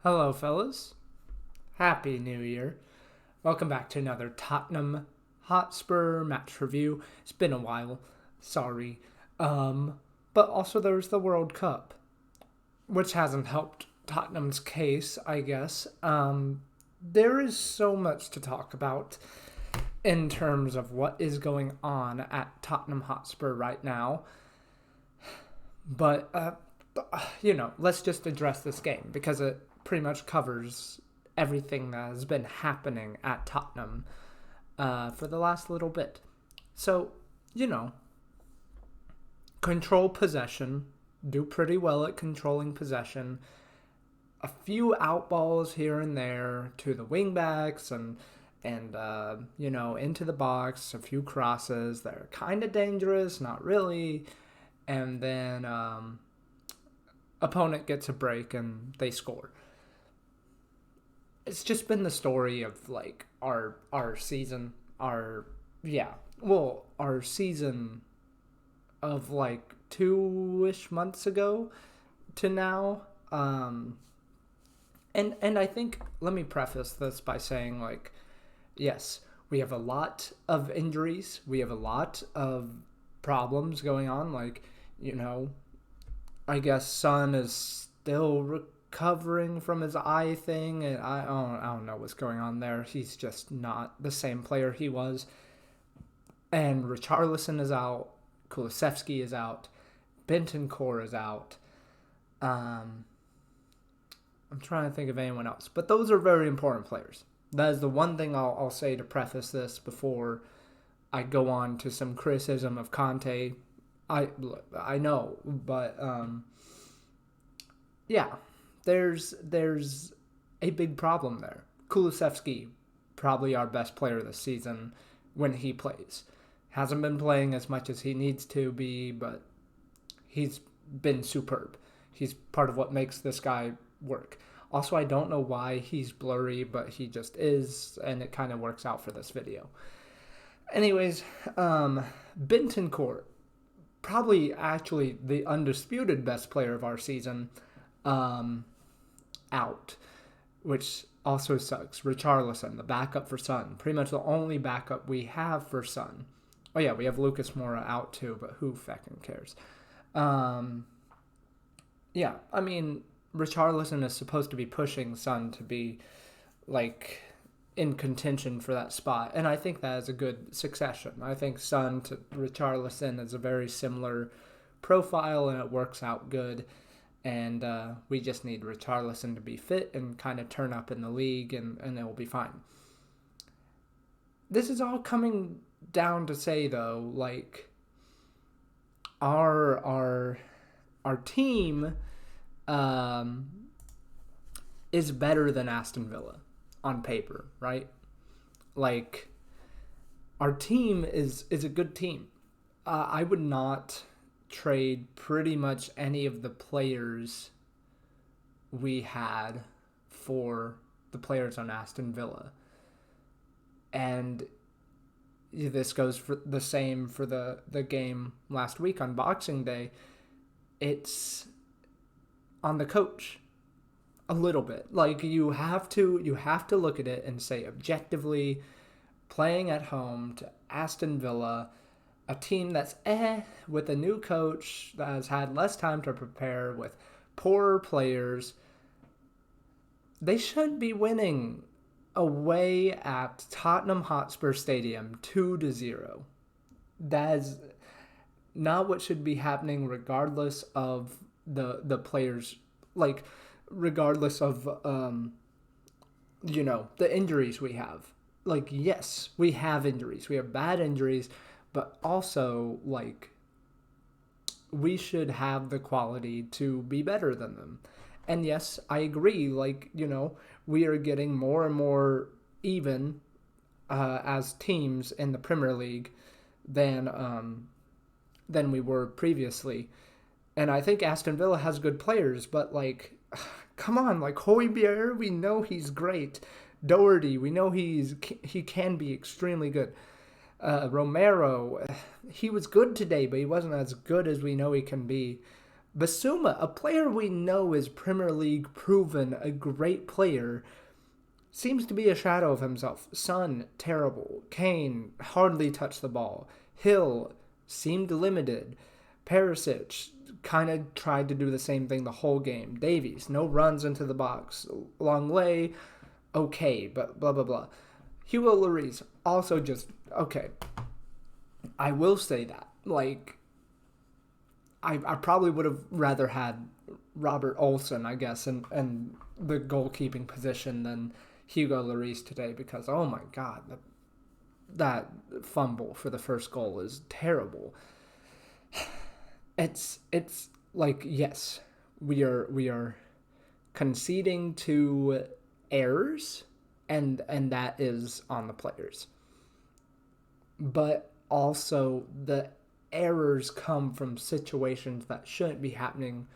Hello, fellas. Happy New Year. Welcome back to another Tottenham Hotspur match review. It's been a while. Sorry. But also there's the World Cup, which hasn't helped Tottenham's case, I guess. There is so much to talk about in terms of what is going on at Tottenham Hotspur right now. But, let's just address this game because it pretty much covers everything that has been happening at Tottenham for the last little bit. So, control possession, do pretty well at controlling possession. A few outballs here and there to the wingbacks and into the box. A few crosses that are kind of dangerous, not really. And then opponent gets a break and they score. It's just been the story of like our season, our season of like 2-ish months ago to now. And I think, let me preface this by saying, like, yes, we have a lot of injuries. We have a lot of problems going on. Like, I guess Son is still recovering from his eye thing. And I don't know what's going on there. He's just not the same player he was. And Richarlison is out. Kulusevski is out. Bentancur is out. I'm trying to think of anyone else. But those are very important players. That is the one thing I'll say to preface this before I go on to some criticism of Conte. I know, but there's a big problem there. Kulusevski, probably our best player this season when he plays. Hasn't been playing as much as he needs to be, but he's been superb. He's part of what makes this guy work. Also, I don't know why he's blurry, but he just is, and it kind of works out for this video. Anyways, Bentancur, probably actually the undisputed best player of our season, out, which also sucks. Richarlison, the backup for Son, pretty much the only backup we have for Son. Oh yeah, we have Lucas Moura out too, but who fucking cares? Richarlison is supposed to be pushing Son to be like in contention for that spot, and I think that is a good succession. I think Son to Richarlison is a very similar profile, and it works out good. And we just need Richarlison to be fit and kind of turn up in the league, and it will be fine. This is all coming down to say, though, like our team is better than Aston Villa on paper, right? Like, our team is a good team. I would not trade pretty much any of the players we had for the players on Aston Villa. And this goes for the same for the game last week on Boxing Day. It's on the coach a little bit. Like, you have to look at it and say, objectively, playing at home to Aston Villa, a team that's with a new coach that has had less time to prepare, with poorer players, they should be winning away at Tottenham Hotspur Stadium 2-0. That is not what should be happening, regardless of the players, like regardless of the injuries we have. Like, yes, we have injuries. We have bad injuries, but also, like, we should have the quality to be better than them. And yes, I agree, like, we are getting more and more even as teams in the Premier League than we were previously. And I think Aston Villa has good players, but, like, come on, like, Hojbjerg, we know he's great. Doherty, we know he can be extremely good. Romero, he was good today, but he wasn't as good as we know he can be. Basuma, a player we know is Premier League proven, a great player, seems to be a shadow of himself. Son, terrible. Kane hardly touched the ball. Hill seemed limited. Perisic kind of tried to do the same thing the whole game. Davies, no runs into the box. Longley, okay, but blah, blah, blah. Hugo Lloris, also just, okay. I will say that. Like, I probably would have rather had Robert Olsen, I guess, and the goalkeeping position than Hugo Lloris today because, oh my God, that fumble for the first goal is terrible. It's like, yes, we are conceding to errors, and that is on the players. But also the errors come from situations that shouldn't be happening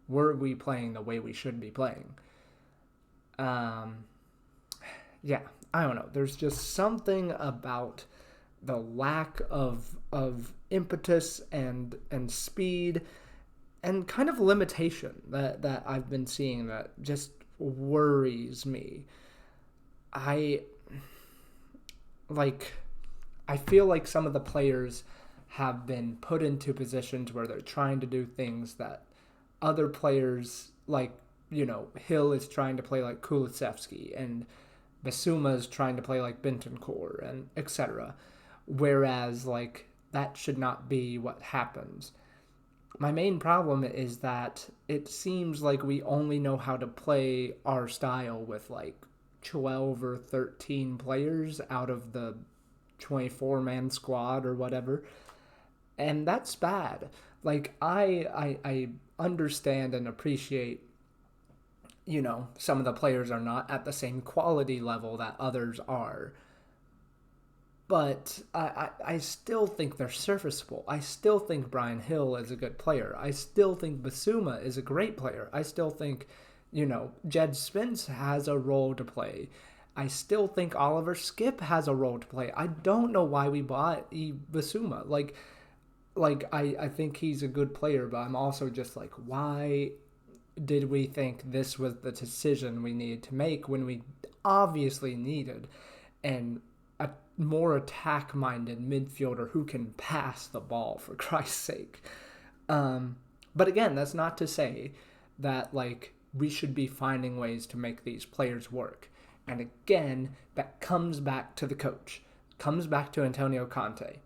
were we playing the way we should be playing. Yeah, I don't know. There's just something about the lack of impetus and speed and kind of limitation that I've been seeing that just worries me. I feel like some of the players have been put into positions where they're trying to do things that other players, like, Hill is trying to play like Kulusevski and Basuma is trying to play like Bentancur and etc. Whereas, like, that should not be what happens. My main problem is that it seems like we only know how to play our style with like 12 or 13 players out of the 24-man squad or whatever. And that's bad. Like, I understand and appreciate, some of the players are not at the same quality level that others are. But I still think they're serviceable. I still think Brian Hill is a good player. I still think Basuma is a great player. I still think, Jed Spence has a role to play. I still think Oliver Skip has a role to play. I don't know why we bought Basuma. I think he's a good player, but I'm also just like, why did we think this was the decision we needed to make when we obviously needed a more attack-minded midfielder who can pass the ball, for Christ's sake? But again, that's not to say that, like, we should be finding ways to make these players work. And again, that comes back to the coach, comes back to Antonio Conte.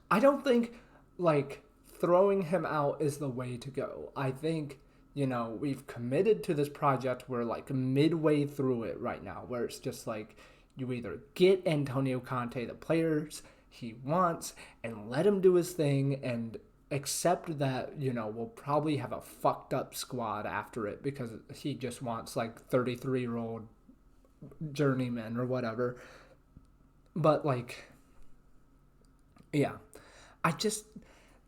I don't think, like, throwing him out is the way to go. I think, we've committed to this project. We're like midway through it right now, where it's just like, you either get Antonio Conte the players he wants and let him do his thing and accept that, we'll probably have a fucked up squad after it because he just wants like 33-year-old journeymen or whatever. But, like, yeah,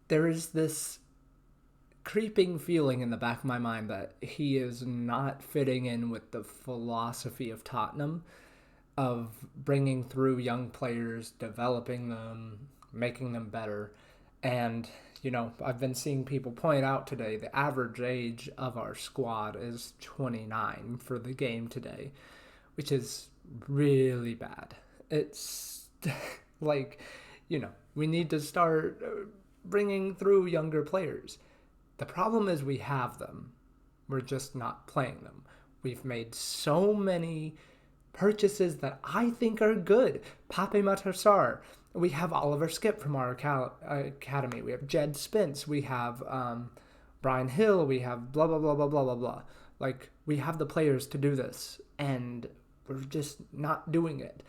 there is this creeping feeling in the back of my mind that he is not fitting in with the philosophy of Tottenham, of bringing through young players, developing them, making them better. And, I've been seeing people point out today the average age of our squad is 29 for the game today, which is really bad. It's like, we need to start bringing through younger players. The problem is we have them. We're just not playing them. We've made so many purchases that I think are good. Pape Matar. We have Oliver Skip from our academy. We have Jed Spence. We have Brian Hill. We have blah, blah, blah, blah, blah, blah, blah. Like, we have the players to do this, and we're just not doing it.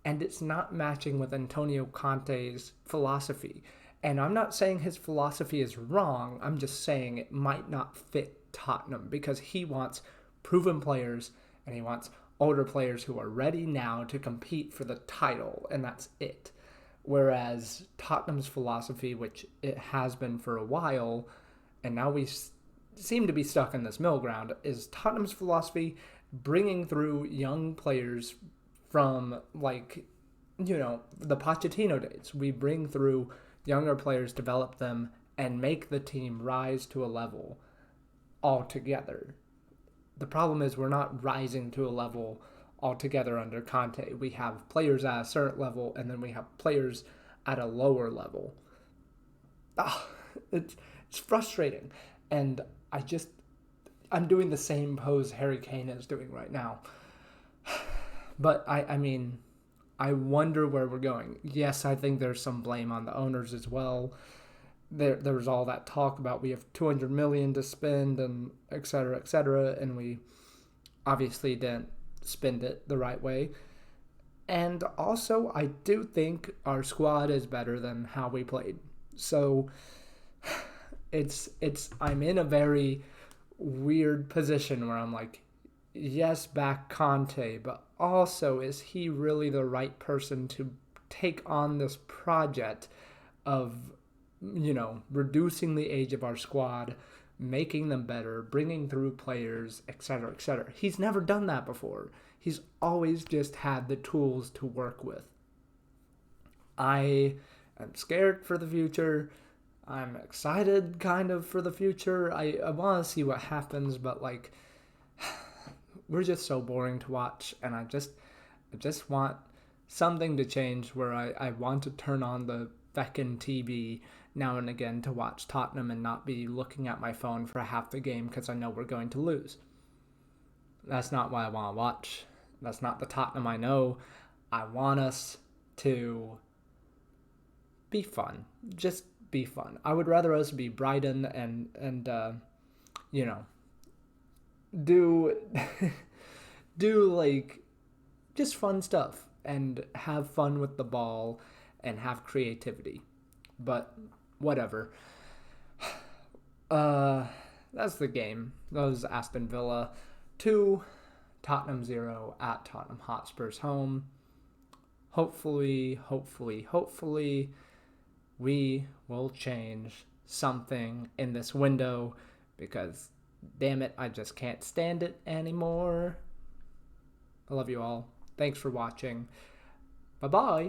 And it's not matching with Antonio Conte's philosophy. And I'm not saying his philosophy is wrong. I'm just saying it might not fit Tottenham because he wants proven players and he wants older players who are ready now to compete for the title, and that's it. Whereas Tottenham's philosophy, which it has been for a while, and now we seem to be stuck in this middle ground, is Tottenham's philosophy bringing through young players from, like, the Pochettino days. We bring through younger players, develop them, and make the team rise to a level altogether. The problem is we're not rising to a level altogether under Conte. We have players at a certain level, and then we have players at a lower level. Ah, it's frustrating, and I'm doing the same pose Harry Kane is doing right now. But I mean, I wonder where we're going. Yes, I think there's some blame on the owners as well. There's all that talk about we have 200 million to spend and et cetera, and we obviously didn't spend it the right way. And also, I do think our squad is better than how we played. So it's I'm in a very weird position where I'm like, yes, back Conte, but also is he really the right person to take on this project of, reducing the age of our squad, making them better, bringing through players, etc., etc. He's never done that before. He's always just had the tools to work with. I am scared for the future. I'm excited kind of for the future. I want to see what happens, but like we're just so boring to watch, and I just want something to change where I want to turn on the feckin' TV now and again to watch Tottenham and not be looking at my phone for half the game because I know we're going to lose. That's not what I want to watch. That's not the Tottenham I know. I want us to be fun. Just be fun. I would rather us be Brighton and do do like just fun stuff and have fun with the ball and have creativity. But whatever. That's the game. That was Aston Villa 2, Tottenham 0 at Tottenham Hotspur's home. Hopefully, we will change something in this window because, damn it, I just can't stand it anymore. I love you all. Thanks for watching. Bye-bye.